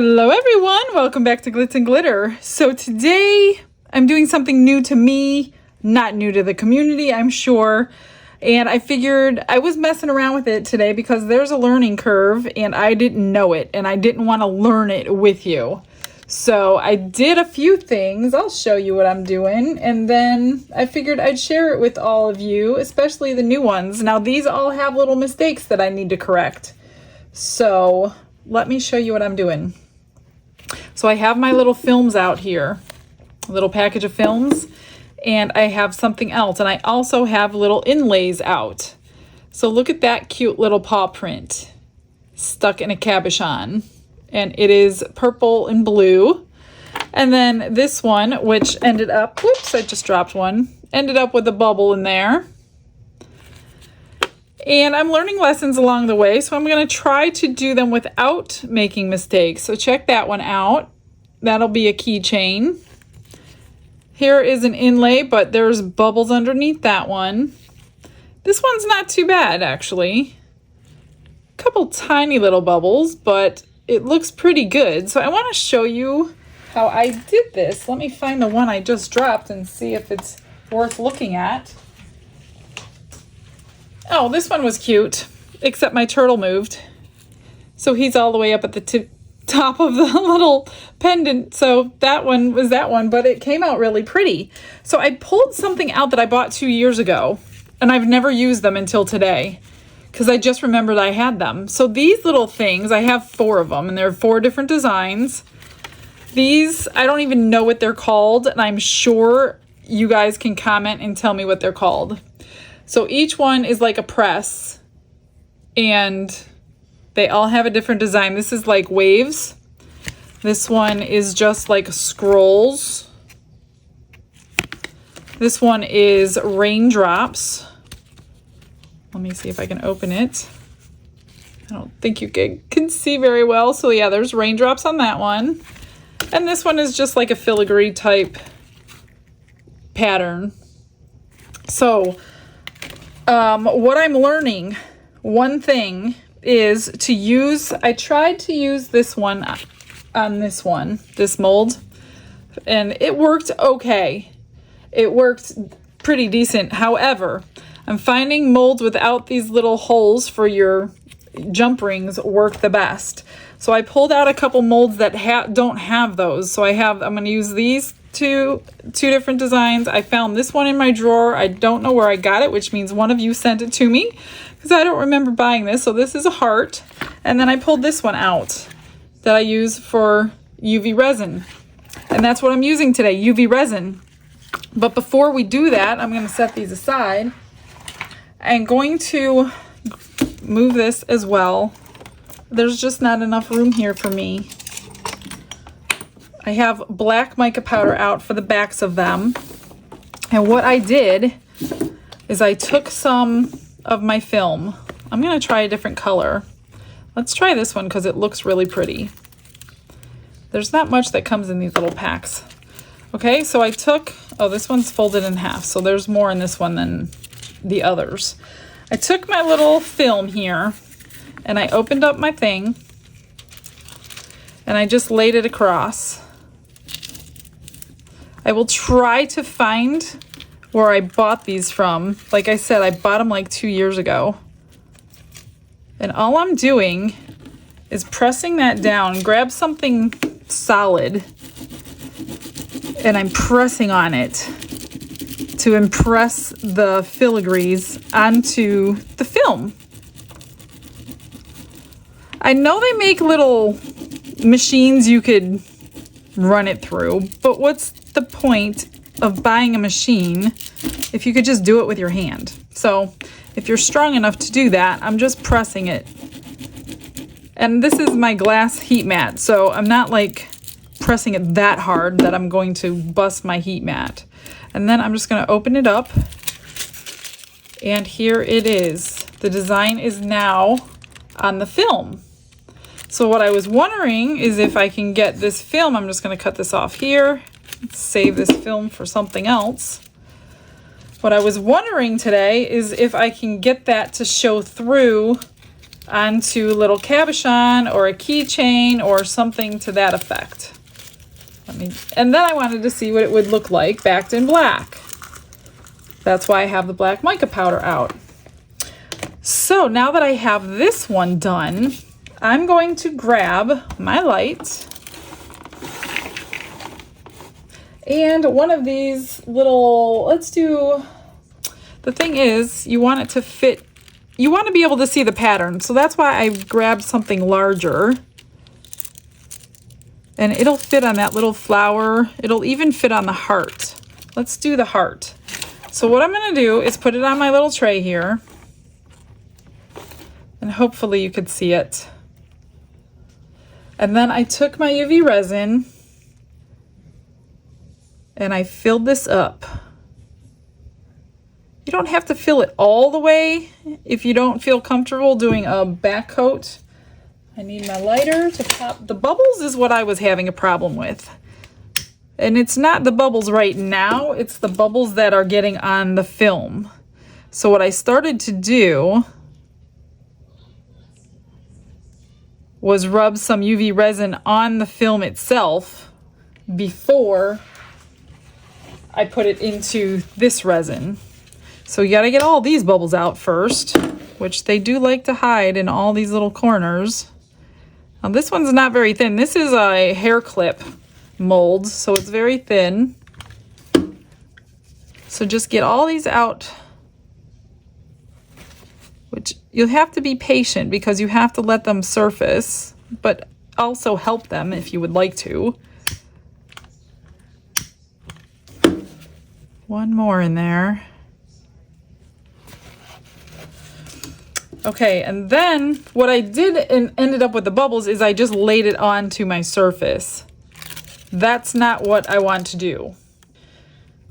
Hello everyone, welcome back to Glitz and Glitter. So today I'm doing something new to me, not new to the community, I'm sure. And I figured I was messing around with it today because there's a learning curve and I didn't know it and I didn't want to learn it with you. So I did a few things, I'll show you what I'm doing, and then I figured I'd share it with all of you, especially the new ones. Now these all have little mistakes that I need to correct. So let me show you what I'm doing. So I have my little films out here, a little package of films, and I have something else, and I also have little inlays out. So look at that cute little paw print stuck in a cabochon, and it is purple and blue. And then this one, which ended up, whoops, I just dropped one, ended up with a bubble in there. And I'm learning lessons along the way, so I'm going to try to do them without making mistakes. So check that one out. That'll be a keychain. Here is an inlay, but there's bubbles underneath that one. This one's not too bad, actually. A couple tiny little bubbles, but it looks pretty good. So I want to show you how I did this. Let me find the one I just dropped and see if it's worth looking at. Oh, this one was cute, except my turtle moved. So he's all the way up at the top of the little pendant. So that one was that one, but it came out really pretty. So I pulled something out that I bought 2 years ago, and I've never used them until today because I just remembered I had them. So these little things, I have 4 of them, and they're 4 different designs. These, I don't even know what they're called, and I'm sure you guys can comment and tell me what they're called. So each one is like a press, and they all have a different design. This is like waves. This one is just like scrolls. This one is raindrops. Let me see if I can open it. I don't think you can see very well. So yeah, there's raindrops on that one. And this one is just like a filigree type pattern. So what I'm learning, one thing is to use, I tried to use this one on this one, this mold, and it worked okay. It worked pretty decent. However, I'm finding molds without these little holes for your jump rings work the best. So I pulled out a couple molds that don't have those. So I'm going to use these two different designs. I found this one in my drawer. I don't know where I got it, which means one of you sent it to me because I don't remember buying this. So this is a heart. And then I pulled this one out that I use for UV resin. And that's what I'm using today, UV resin. But before we do that, I'm going to set these aside. I'm going to move this as well. There's just not enough room here for me. I have black mica powder out for the backs of them. And what I did is I took some of my film. I'm going to try a different color. Let's try this one because it looks really pretty. There's not much that comes in these little packs. Okay, so I took, oh, this one's folded in half, so there's more in this one than the others. I took my little film here and I opened up my thing and I just laid it across. I will try to find where I bought these from. Like I said, I bought them like 2 years ago. And all I'm doing is pressing that down. Grab something solid and I'm pressing on it to impress the filigrees onto the film. I know they make little machines you could run it through, but what's the point of buying a machine if you could just do it with your hand? So if you're strong enough to do that, I'm just pressing it. And this is my glass heat mat, so I'm not like pressing it that hard that I'm going to bust my heat mat. And then I'm just going to open it up, and here it is. The design is now on the film. So what I was wondering is if I can get this film, I'm just going to cut this off here, save this film for something else. What I was wondering today is if I can get that to show through onto a little cabochon or a keychain or something to that effect. And then I wanted to see what it would look like backed in black. That's why I have the black mica powder out. So now that I have this one done, I'm going to grab my light and one of these little, the thing is, you want it to fit, you want to be able to see the pattern. So that's why I grabbed something larger. And it'll fit on that little flower. It'll even fit on the heart. Let's do the heart. So what I'm gonna do is put it on my little tray here. And hopefully you could see it. And then I took my UV resin and I filled this up. You don't have to fill it all the way if you don't feel comfortable doing a back coat. I need my lighter to pop. The bubbles is what I was having a problem with. And it's not the bubbles right now, it's the bubbles that are getting on the film. So what I started to do was rub some UV resin on the film itself before I put it into this resin. So you gotta get all these bubbles out first, which they do like to hide in all these little corners. Now this one's not very thin. This is a hair clip mold, so it's very thin. So just get all these out, which you'll have to be patient because you have to let them surface, but also help them if you would like to. One more in there. Okay, and then what I did and ended up with the bubbles is I just laid it onto my surface. That's not what I want to do.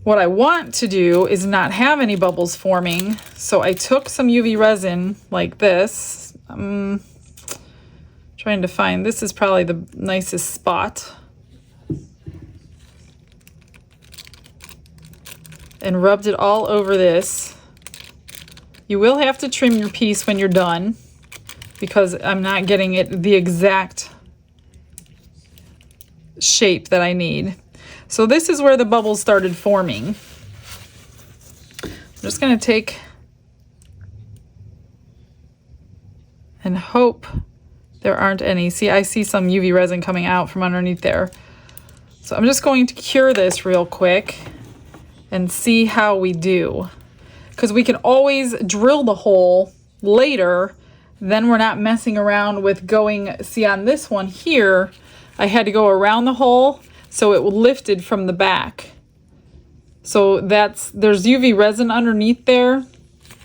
What I want to do is not have any bubbles forming. So I took some UV resin like this. I'm trying to find, this is probably the nicest spot. And rubbed it all over this. You will have to trim your piece when you're done because I'm not getting it the exact shape that I need. So this is where the bubbles started forming. I'm just going to take and hope there aren't any. See, I see some UV resin coming out from underneath there. So I'm just going to cure this real quick and see how we do. Because we can always drill the hole later, then we're not messing around with going, see on this one here, I had to go around the hole, so it lifted from the back. So there's UV resin underneath there.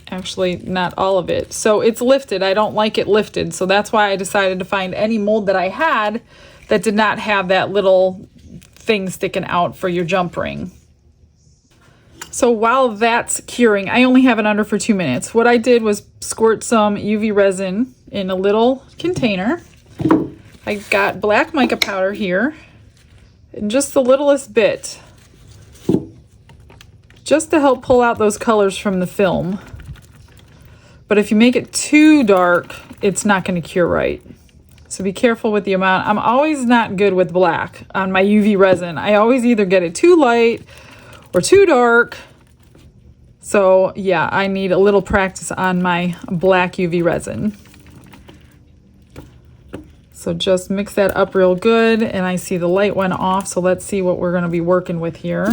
Actually, not all of it. So it's lifted, I don't like it lifted, so that's why I decided to find any mold that I had that did not have that little thing sticking out for your jump ring. So while that's curing, I only have it under for 2 minutes. What I did was squirt some UV resin in a little container. I got black mica powder here, and just the littlest bit, just to help pull out those colors from the film. But if you make it too dark, it's not going to cure right. So be careful with the amount. I'm always not good with black on my UV resin. I always either get it too light or too dark. So yeah, I need a little practice on my black UV resin. So just mix that up real good, and I see the light went off, so let's see what we're going to be working with here.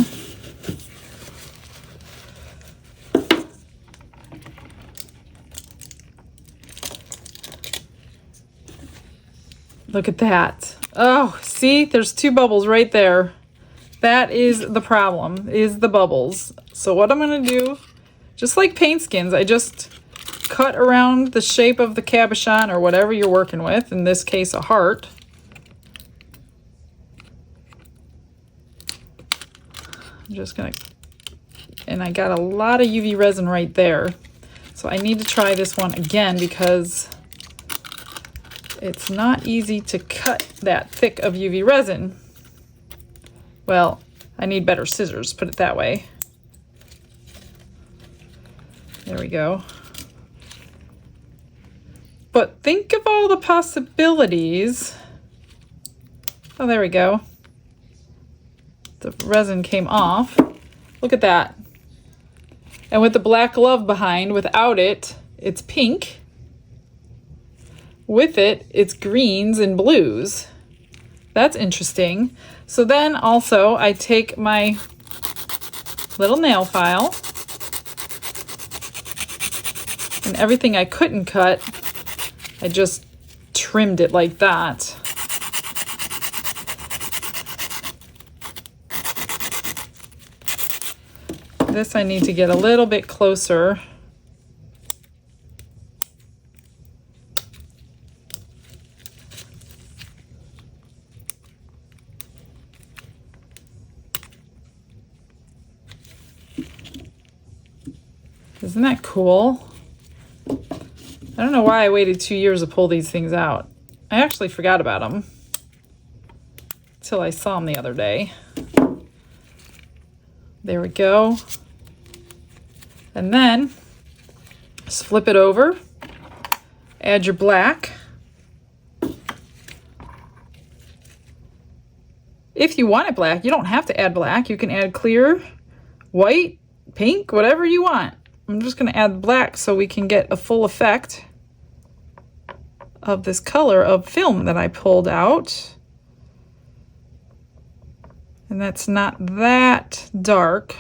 Look at that. Oh, see, there's 2 bubbles right there. That is the problem, is the bubbles. So what I'm going to do, just like paint skins, I just cut around the shape of the cabochon or whatever you're working with, in this case a heart. I'm just going to, and I got a lot of UV resin right there. So I need to try this one again because it's not easy to cut that thick of UV resin. Well, I need better scissors, put it that way. There we go. But think of all the possibilities. Oh, there we go. The resin came off. Look at that. And with the black glove behind, without it, it's pink. With it, it's greens and blues. That's interesting. So then also I take my little nail file and everything I couldn't cut, I just trimmed it like that. This I need to get a little bit closer. Isn't that cool? I don't know why I waited 2 years to pull these things out. I actually forgot about them until I saw them the other day. There we go. And then just flip it over, add your black. If you want it black, you don't have to add black. You can add clear, white, pink, whatever you want. I'm just going to add black so we can get a full effect of this color of film that I pulled out. And that's not that dark.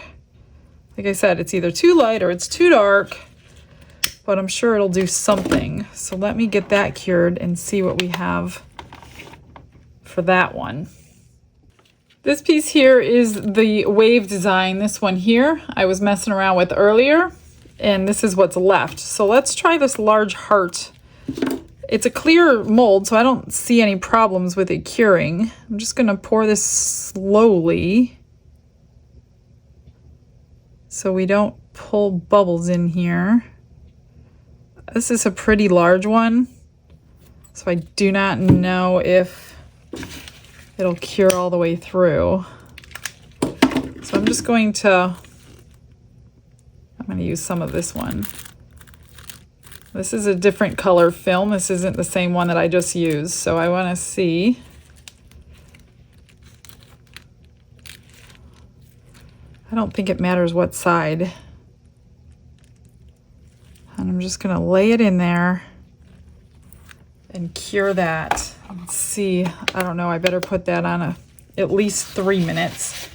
Like I said, it's either too light or it's too dark, but I'm sure it'll do something. So let me get that cured and see what we have for that one. This piece here is the wave design. This one here I was messing around with earlier, and this is what's left. So let's try this large heart. It's a clear mold, so I don't see any problems with it curing. I'm just gonna pour this slowly so we don't pull bubbles in here. This is a pretty large one, so I do not know if it'll cure all the way through. So I'm just going to, I'm going to use some of this one. This is a different color film. This isn't the same one that I just used, so I want to see. I don't think it matters what side. And I'm just going to lay it in there and cure that. Let's see. I don't know. I better put that on at least 3 minutes.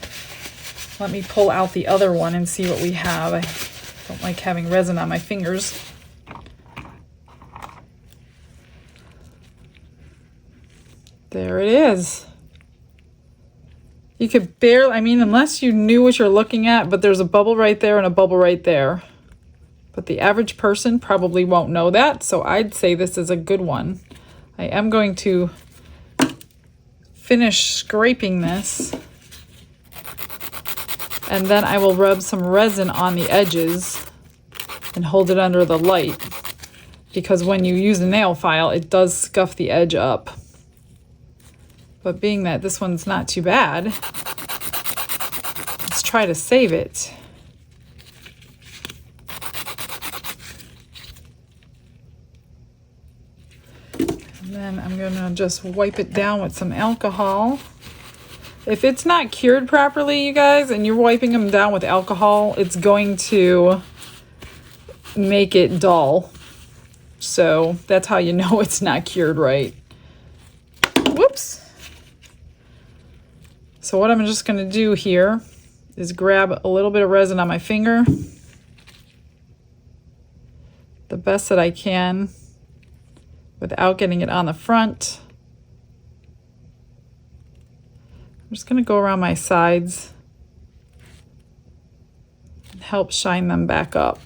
Let me pull out the other one and see what we have. I don't like having resin on my fingers. There it is. You could barely, I mean, unless you knew what you're looking at, but there's a bubble right there and a bubble right there. But the average person probably won't know that, so I'd say this is a good one. I am going to finish scraping this, and then I will rub some resin on the edges and hold it under the light, because when you use a nail file, it does scuff the edge up. But being that this one's not too bad, let's try to save it. And then I'm gonna just wipe it down with some alcohol. If it's not cured properly, you guys, and you're wiping them down with alcohol, it's going to make it dull. So that's how you know it's not cured right. Whoops. So what I'm just going to do here is grab a little bit of resin on my finger, the best that I can without getting it on the front. I'm just going to go around my sides and help shine them back up.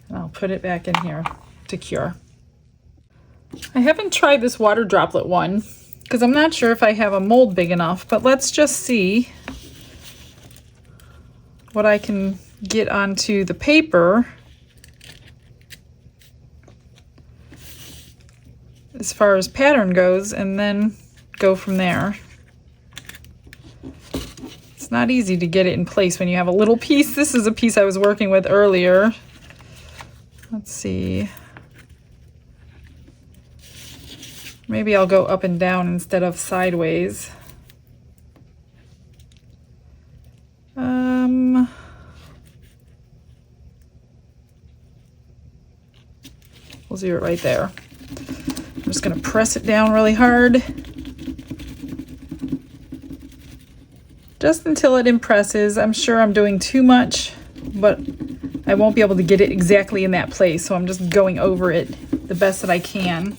And I'll put it back in here to cure. I haven't tried this water droplet one because I'm not sure if I have a mold big enough, but let's just see what I can get onto the paper. as far as pattern goes, and then go from there. It's not easy to get it in place when you have a little piece. This is a piece I was working with earlier. Let's see. Maybe I'll go up and down instead of sideways. We'll do it right there. I'm just going to press it down really hard. Just until it impresses. I'm sure I'm doing too much, but I won't be able to get it exactly in that place, so I'm just going over it the best that I can.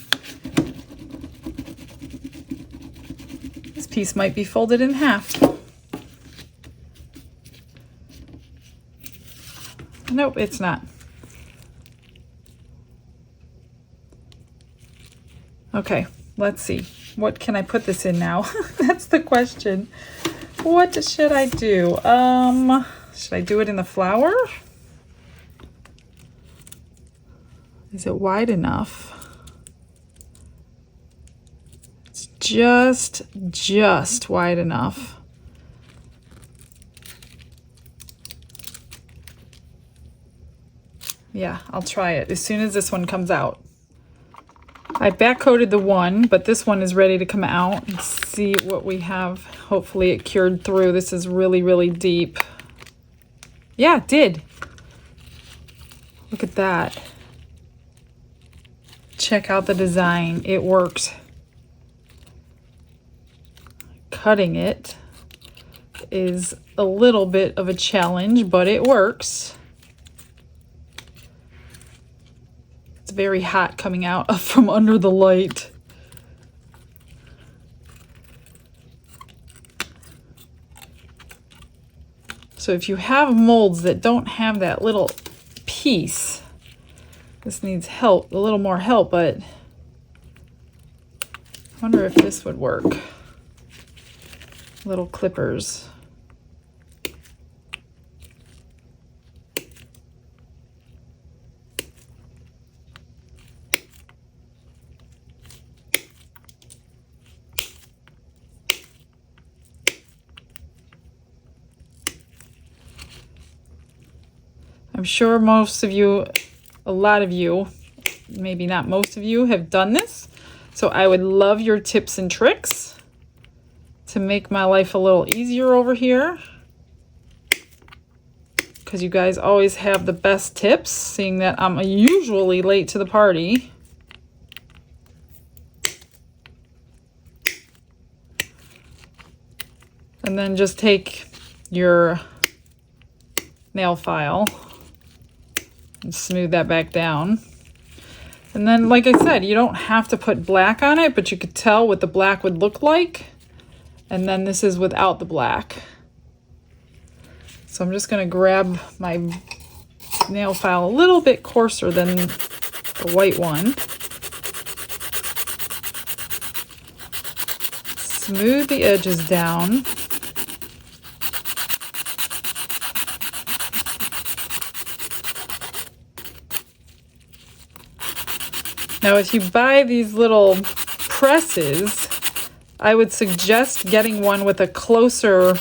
This piece might be folded in half. Nope, it's not. Okay, let's see. What can I put this in now? That's the question. What should I do? Should I do it in the flower? Is it wide enough? It's just wide enough. Yeah, I'll try it as soon as this one comes out. I back coated the one, but this one is ready to come out. Let's see what we have. Hopefully it cured through. This is really, really deep. Yeah, it did. Look at that. Check out the design. It works. Cutting it is a little bit of a challenge, but it works. It's very hot coming out from under the light. So if you have molds that don't have that little piece, this needs help, a little more help, but I wonder if this would work. Little clippers. I'm sure most of you, a lot of you, maybe not most of you, have done this. So I would love your tips and tricks to make my life a little easier over here, because you guys always have the best tips, seeing that I'm usually late to the party. And then just take your nail file and smooth that back down. And then, like I said, you don't have to put black on it, but you could tell what the black would look like. And then this is without the black. So I'm just going to grab my nail file a little bit coarser than the white one. Smooth the edges down. Now, if you buy these little presses, I would suggest getting one with a closer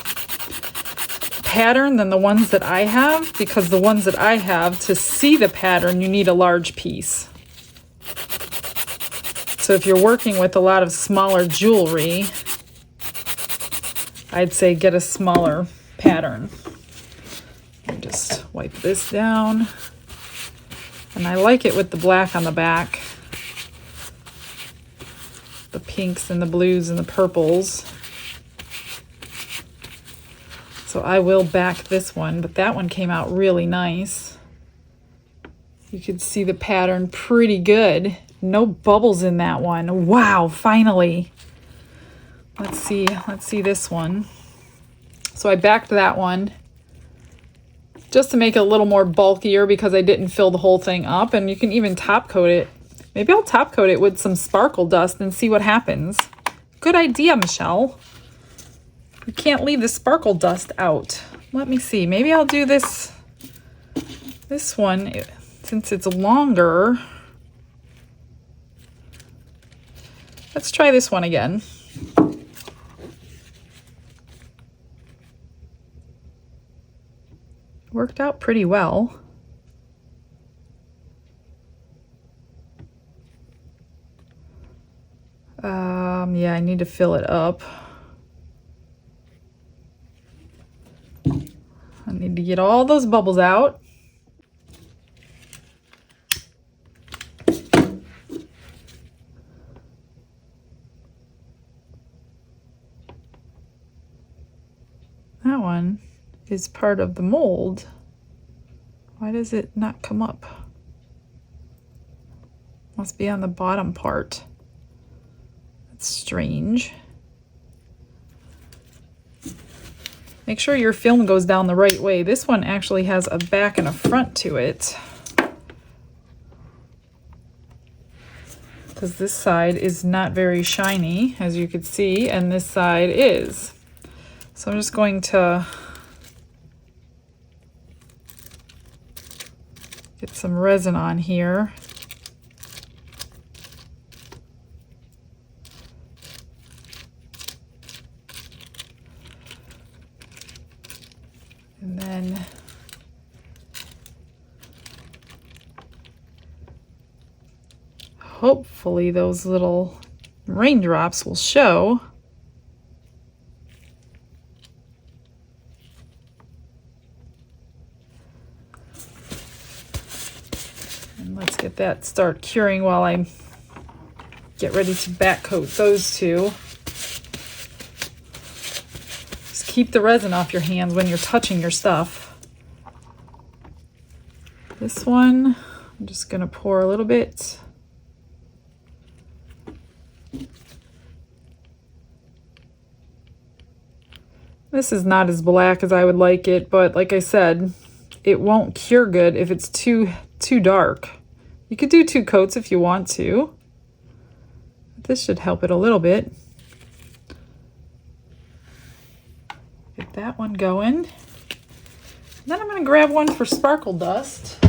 pattern than the ones that I have, because the ones that I have, to see the pattern, you need a large piece. So if you're working with a lot of smaller jewelry, I'd say get a smaller pattern. And just wipe this down. And I like it with the black on the back. The pinks and the blues and the purples. So I will back this one, but that one came out really nice. You could see the pattern pretty good. No bubbles in that one. Wow, finally. Let's see this one. So I backed that one just to make it a little more bulkier, because I didn't fill the whole thing up. And you can even top coat it. Maybe I'll top coat it with some sparkle dust and see what happens. Good idea, Michelle. You can't leave the sparkle dust out. Let me see. Maybe I'll do this one, since it's longer. Let's try this one again. Worked out pretty well. Yeah, I need to fill it up. I need to get all those bubbles out. That one is part of the mold. Why does it not come up? Must be on the bottom part. That's strange. Make sure your film goes down the right way. This one actually has a back and a front to it, because this side is not very shiny, as you could see, and this side is. So I'm just going to get some resin on here. And then hopefully those little raindrops will show. And let's get that start curing while I get ready to back coat those two. Keep the resin off your hands when you're touching your stuff. This one, I'm just gonna pour a little bit. This is not as black as I would like it, but like I said, it won't cure good if it's too dark. You could do 2 coats if you want to. This should help it a little bit. Get that one going. Then I'm going to grab one for sparkle dust.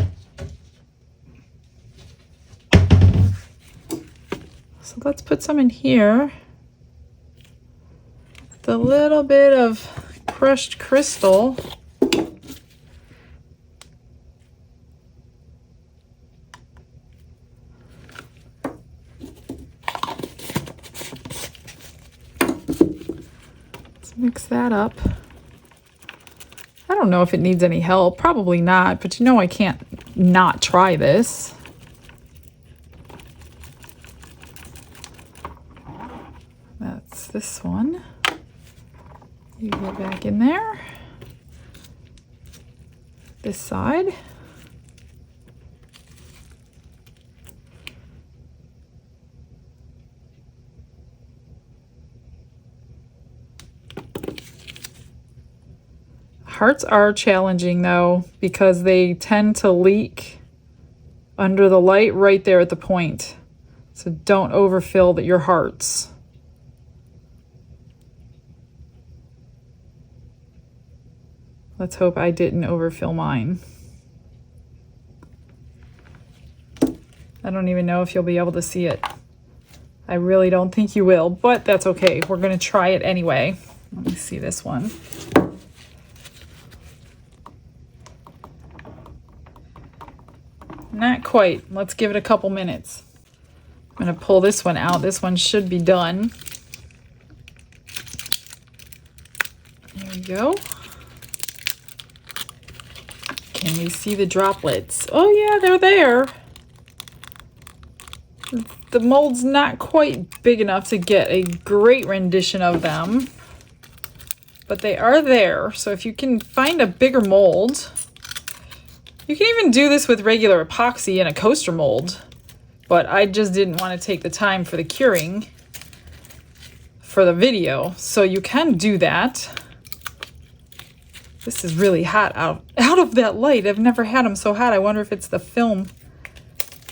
So let's put some in here. With a little bit of crushed crystal. Let's mix that up. I don't know if it needs any help. Probably not, but you know I can't not try this. That's this one. You get back in there. This side. Hearts are challenging though, because they tend to leak under the light right there at the point. So don't overfill your hearts. Let's hope I didn't overfill mine. I don't even know if you'll be able to see it. I really don't think you will, but that's okay. We're gonna try it anyway. Let me see this one. Not quite. Let's give it a couple minutes. I'm going to pull this one out. This one should be done. There we go. Can we see the droplets? Oh yeah, they're there. The mold's not quite big enough to get a great rendition of them, but they are there. So if you can find a bigger mold, you can even do this with regular epoxy in a coaster mold, but I just didn't want to take the time for the curing for the video. So you can do that. This is really hot out of that light. I've never had them so hot. I wonder if it's the film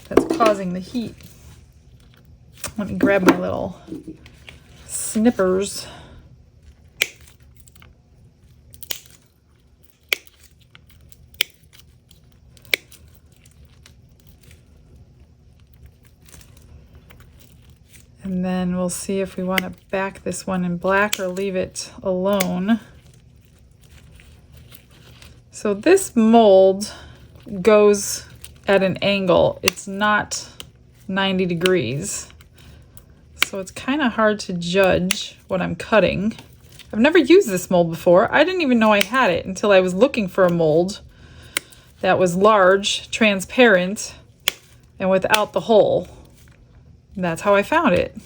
that's causing the heat. Let me grab my little snippers. And And then we'll see if we want to back this one in black or leave it alone. So this mold goes at an angle. It's not 90 degrees. So it's kind of hard to judge what I'm cutting. I've never used this mold before. I didn't even know I had it until I was looking for a mold that was large, transparent, and without the hole. And that's how I found it.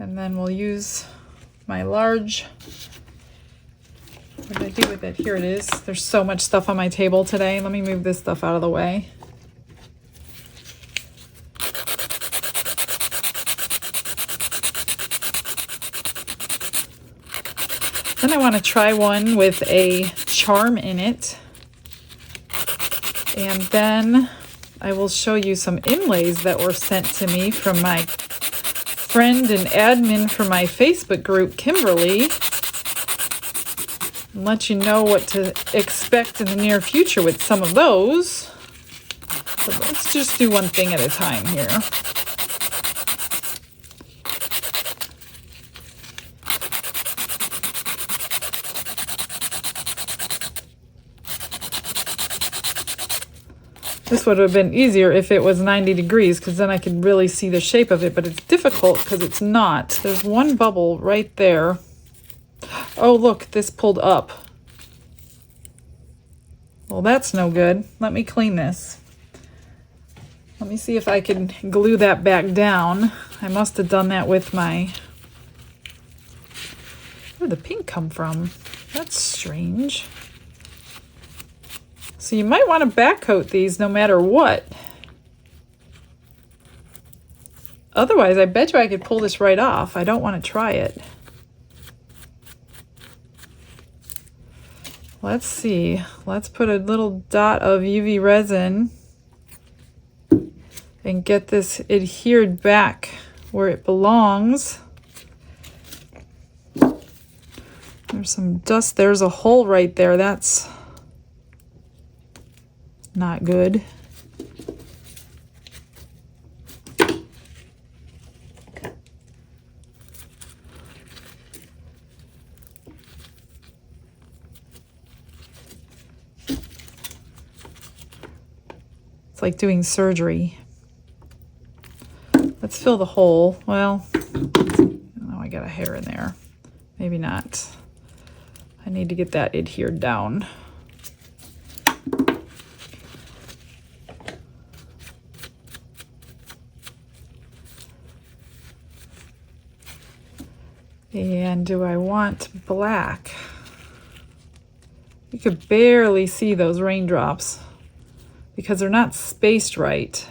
And then we'll use my large. What did I do with it? Here it is. There's so much stuff on my table today. Let me move this stuff out of the way. Then I want to try one with a charm in it. And then I will show you some inlays that were sent to me from my friend and admin for my Facebook group, Kimberly. And let you know what to expect in the near future with some of those. But let's just do one thing at a time here. This would have been easier if it was 90 degrees, because then I could really see the shape of it, but it's difficult because it's not. There's one bubble right there. Oh, look, this pulled up. Well, that's no good. Let me clean this. Let me see if I can glue that back down. I must have done that with my... Where did the pink come from? That's strange. So you might want to back coat these no matter what. Otherwise, I bet you I could pull this right off. I don't want to try it. Let's see. Let's put a little dot of UV resin and get this adhered back where it belongs. There's some dust. There's a hole right there. That's not good. It's like doing surgery. Let's fill the hole. Well, oh, I got a hair in there. Maybe not. I need to get that adhered down. And do I want black? You could barely see those raindrops because they're not spaced right.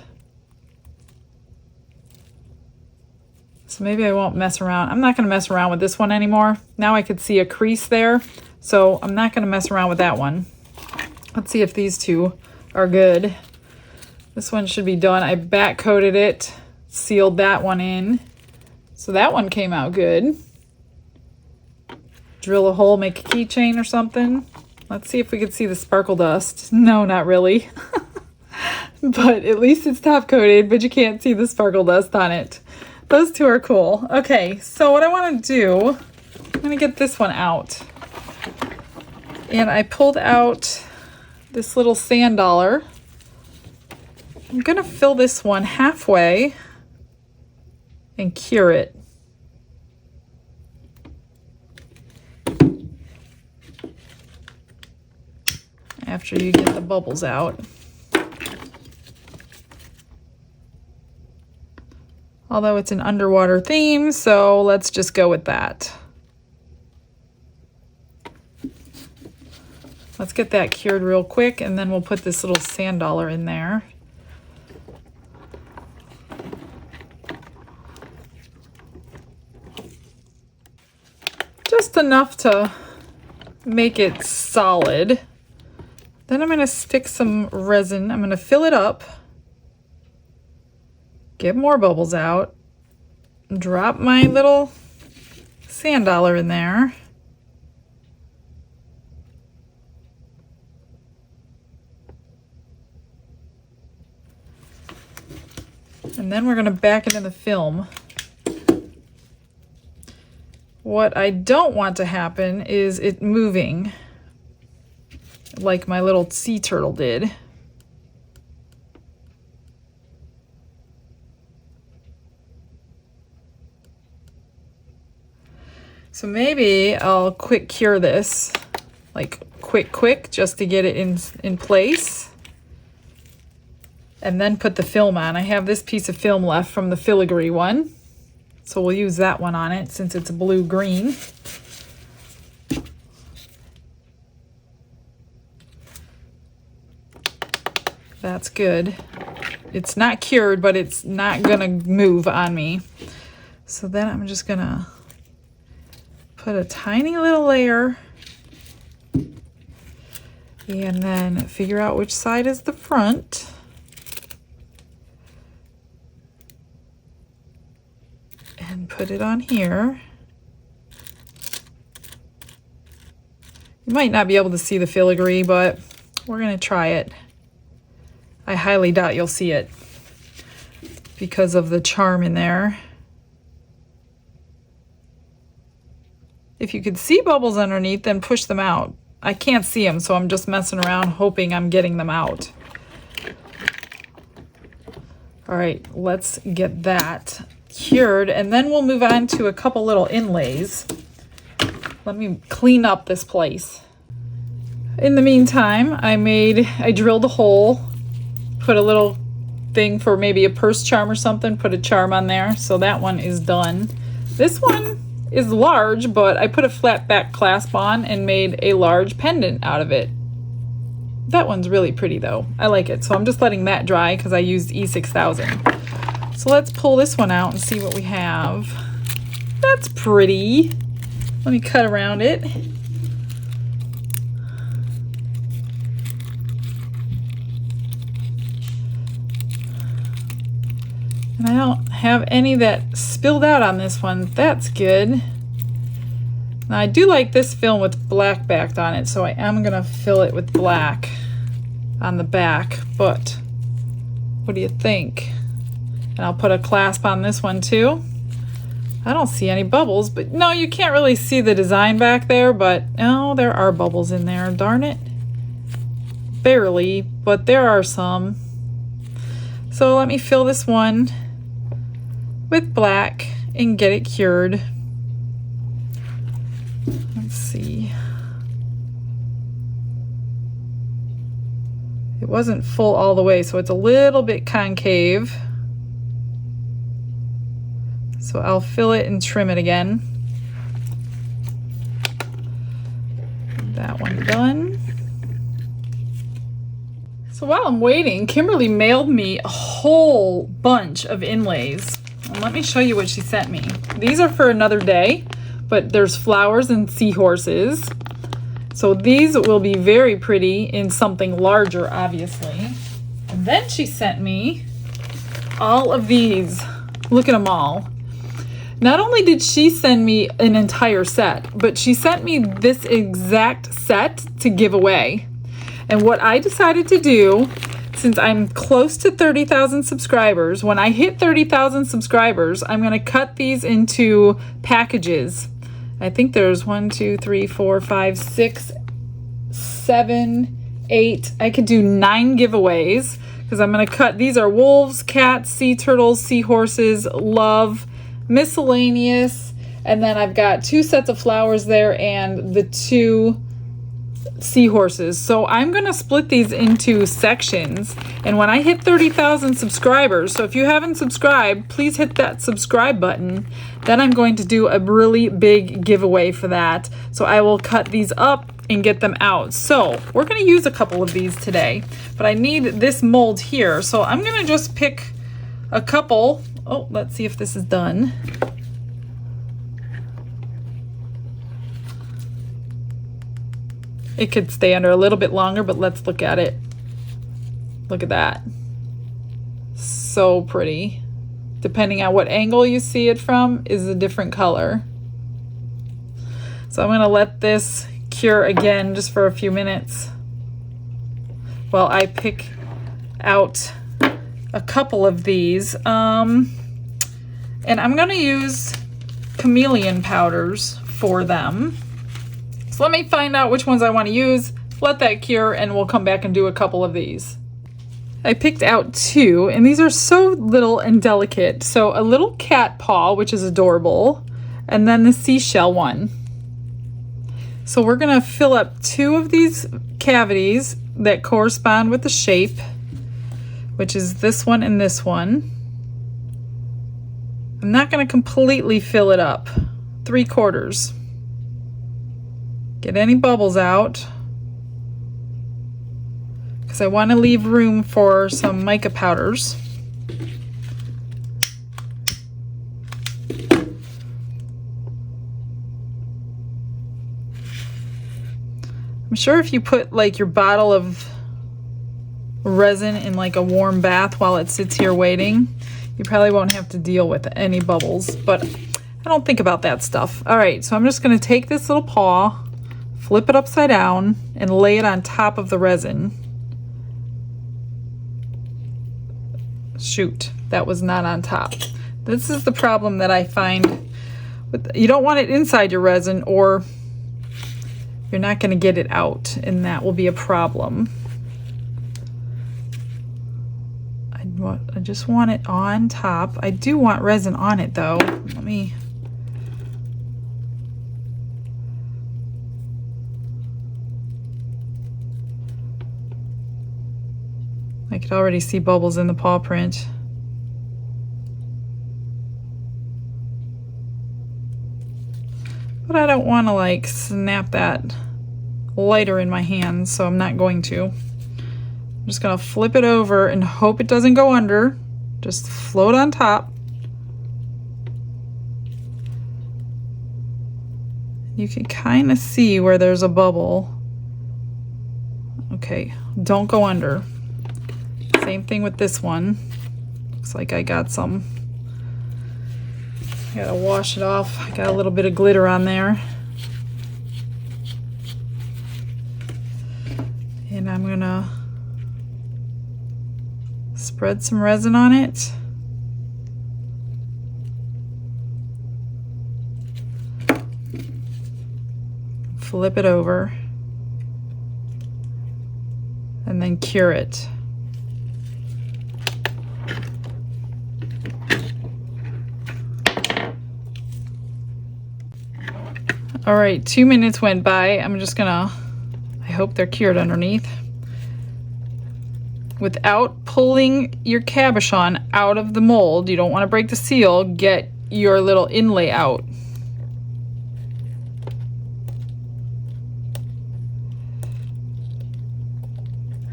So maybe I won't mess around. I'm not going to mess around with this one anymore. Now I could see a crease there, so I'm not going to mess around with that one. Let's see if these two are good. This one should be done. I back coated it, sealed that one in. So that one came out good. Drill a hole, make a keychain or something. Let's see if we could see the sparkle dust. No, not really. But at least it's top coated, but you can't see the sparkle dust on it. Those two are cool. Okay, so what I want to do, I'm going to get this one out. And I pulled out this little sand dollar. I'm going to fill this one halfway and cure it. After you get the bubbles out. Although it's an underwater theme, so let's just go with that. Let's get that cured real quick, and then we'll put this little sand dollar in there. Just enough to make it solid. Then I'm going to stick some resin. I'm going to fill it up, get more bubbles out, drop my little sand dollar in there, And then we're going to back it in the film. What I don't want to happen is it moving like my little sea turtle did. So maybe I'll quick cure this, like quick, just to get it in place. And then put the film on. I have this piece of film left from the filigree one. So we'll use that one on it since it's blue-green. That's good. It's not cured, but it's not gonna move on me. So then I'm just gonna put a tiny little layer and then figure out which side is the front. And put it on here. You might not be able to see the filigree, but we're gonna try it. I highly doubt you'll see it because of the charm in there. If you could see bubbles underneath, then push them out. I can't see them, so I'm just messing around hoping I'm getting them out. All right, let's get that cured, and then we'll move on to a couple little inlays. Let me clean up this place. In the meantime, I drilled a hole, put a little thing for maybe a purse charm or something, put a charm on there, so that one is done. This one is large, but I put a flat back clasp on and made a large pendant out of it. That one's really pretty though. I like it, so I'm just letting that dry because I used E6000. So let's pull this one out and see what we have. That's pretty. Let me cut around it. And I don't have any that spilled out on this one. That's good. Now I do like this film with black backed on it, so I am gonna fill it with black on the back, but what do you think? And I'll put a clasp on this one too. I don't see any bubbles, but no, you can't really see the design back there, but oh, there are bubbles in there, darn it. Barely, but there are some. So let me fill this one with black and get it cured. Let's see. It wasn't full all the way, so it's a little bit concave. So I'll fill it and trim it again. That one done. So while I'm waiting, Kimberly mailed me a whole bunch of inlays. And let me show you what she sent me. These are for another day, but there's flowers and seahorses. So these will be very pretty in something larger, obviously. And then she sent me all of these. Look at them all. Not only did she send me an entire set, but she sent me this exact set to give away. And what I decided to do, since I'm close to 30,000 subscribers, when I hit 30,000 subscribers, I'm going to cut these into packages. I think there's 1, 2, 3, 4, 5, 6, 7, 8. I could do 9 giveaways because I'm going to cut. These are wolves, cats, sea turtles, seahorses, love, miscellaneous, and then I've got 2 sets of flowers there and the 2 seahorses. So I'm going to split these into sections, and when I hit 30,000 subscribers, so if you haven't subscribed, please hit that subscribe button. Then I'm going to do a really big giveaway for that. So I will cut these up and get them out. So we're going to use a couple of these today, but I need this mold here. So I'm going to just pick a couple. Oh, let's see if this is done. It could stay under a little bit longer, but let's look at it. Look at that. So pretty. Depending on what angle you see it from is a different color. So I'm gonna let this cure again just for a few minutes while I pick out a couple of these. And I'm going to use chameleon powders for them. So let me find out which ones I want to use, let that cure, and we'll come back and do a couple of these. I picked out 2, and these are so little and delicate. So a little cat paw, which is adorable, and then the seashell one. So we're going to fill up 2 of these cavities that correspond with the shape, which is this one and this one. I'm not going to completely fill it up, 3/4. Get any bubbles out, because I want to leave room for some mica powders. I'm sure if you put like your bottle of resin in like a warm bath while it sits here waiting, you probably won't have to deal with any bubbles, but I don't think about that stuff. All right, so I'm just going to take this little paw, flip it upside down, and lay it on top of the resin. Shoot, that was not on top. This is the problem that I find with, you don't want it inside your resin, or you're not going to get it out, and that will be a problem. I just want it on top. I do want resin on it though. Let me... I could already see bubbles in the paw print. But I don't want to like snap that lighter in my hands, so I'm not going to. I'm just going to flip it over and hope it doesn't go under. Just float on top. You can kind of see where there's a bubble. Okay, don't go under. Same thing with this one. Looks like I got some. I gotta wash it off. I got a little bit of glitter on there. And I'm gonna spread some resin on it. Flip it over. And then cure it. All right, 2 minutes went by. I'm just gonna, I hope they're cured underneath. Without pulling your cabochon out of the mold, you don't want to break the seal, get your little inlay out.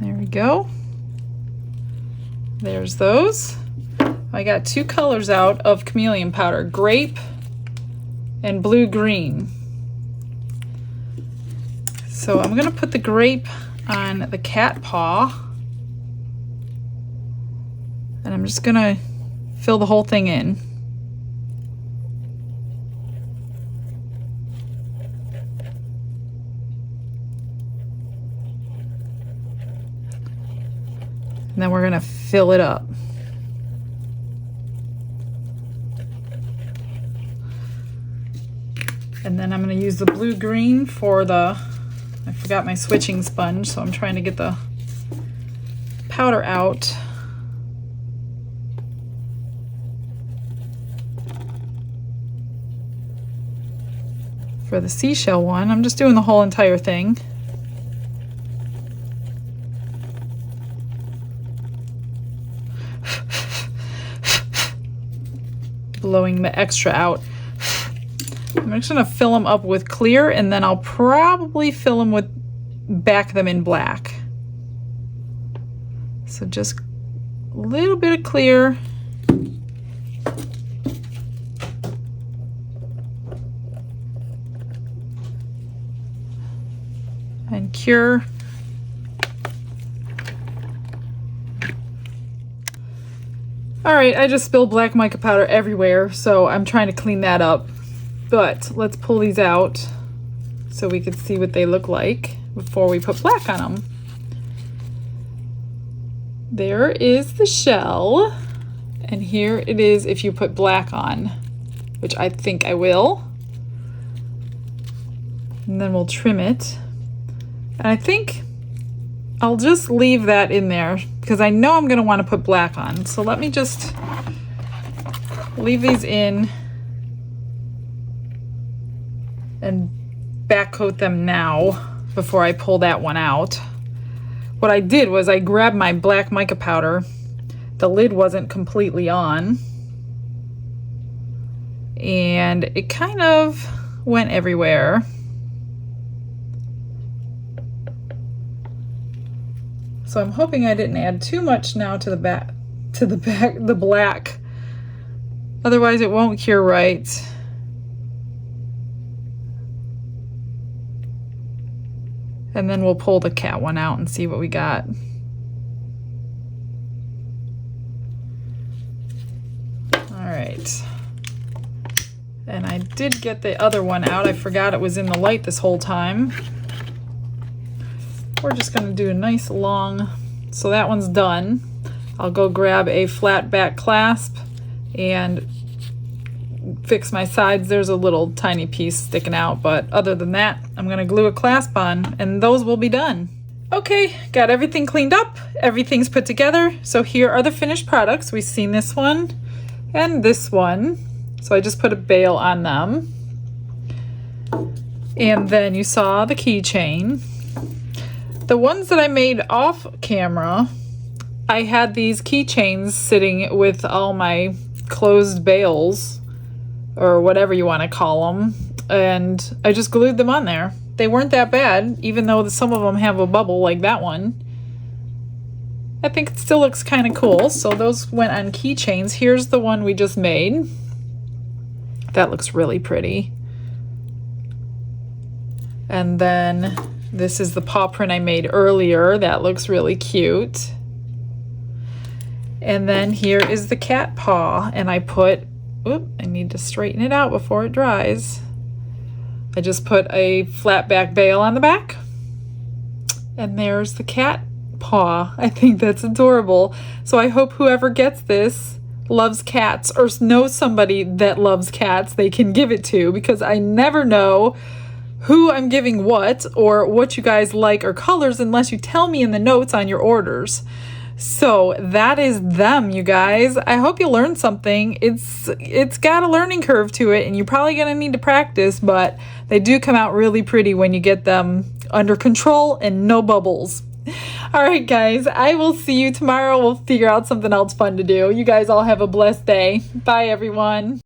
There we go. There's those. I got 2 colors out of chameleon powder, grape and blue-green. So I'm gonna put the grape on the cat paw, and I'm just gonna fill the whole thing in. And then we're gonna fill it up. And then I'm gonna use the blue-green for the, I forgot my switching sponge, so I'm trying to get the powder out. For the seashell one, I'm just doing the whole entire thing. Blowing the extra out. I'm just gonna fill them up with clear, and then I'll probably fill them with, back them in black. So just a little bit of clear. And cure. All right, I just spilled black mica powder everywhere, so I'm trying to clean that up. But let's pull these out so we can see what they look like before we put black on them. there is the shell. And here it is if you put black on, which I think I will. And then we'll trim it. And I think I'll just leave that in there because I know I'm going to want to put black on. So let me just leave these in and back coat them now before I pull that one out. What I did was I grabbed my black mica powder. The lid wasn't completely on. And it kind of went everywhere. So I'm hoping I didn't add too much now to the black. Otherwise it won't cure right. And then we'll pull the cat one out and see what we got. All right. And I did get the other one out. I forgot it was in the light this whole time. We're just going to do a nice long, so that one's done. I'll go grab a flat back clasp and fix my sides. There's a little tiny piece sticking out, but other than that, I'm going to glue a clasp on and those will be done. Okay, got everything cleaned up. Everything's put together. So here are the finished products. We've seen this one and this one. So I just put a bail on them. And then you saw the keychain. The ones that I made off camera, I had these keychains sitting with all my closed bails, or whatever you want to call them, and I just glued them on there. They weren't that bad, even though some of them have a bubble like that one. I think it still looks kind of cool, so those went on keychains. Here's the one we just made. That looks really pretty. And then this is the paw print I made earlier. That looks really cute. And then here is the cat paw. And I put, oop, I need to straighten it out before it dries. I just put a flat back bail on the back. And there's the cat paw. I think that's adorable. So I hope whoever gets this loves cats or knows somebody that loves cats they can give it to, because I never know who I'm giving what or what you guys like or colors unless you tell me in the notes on your orders. So that is them, you guys. I hope you learned something. It's got a learning curve to it and you're probably gonna need to practice, but they do come out really pretty when you get them under control and no bubbles. All right, guys, I will see you tomorrow. We'll figure out something else fun to do. You guys all have a blessed day. Bye, everyone.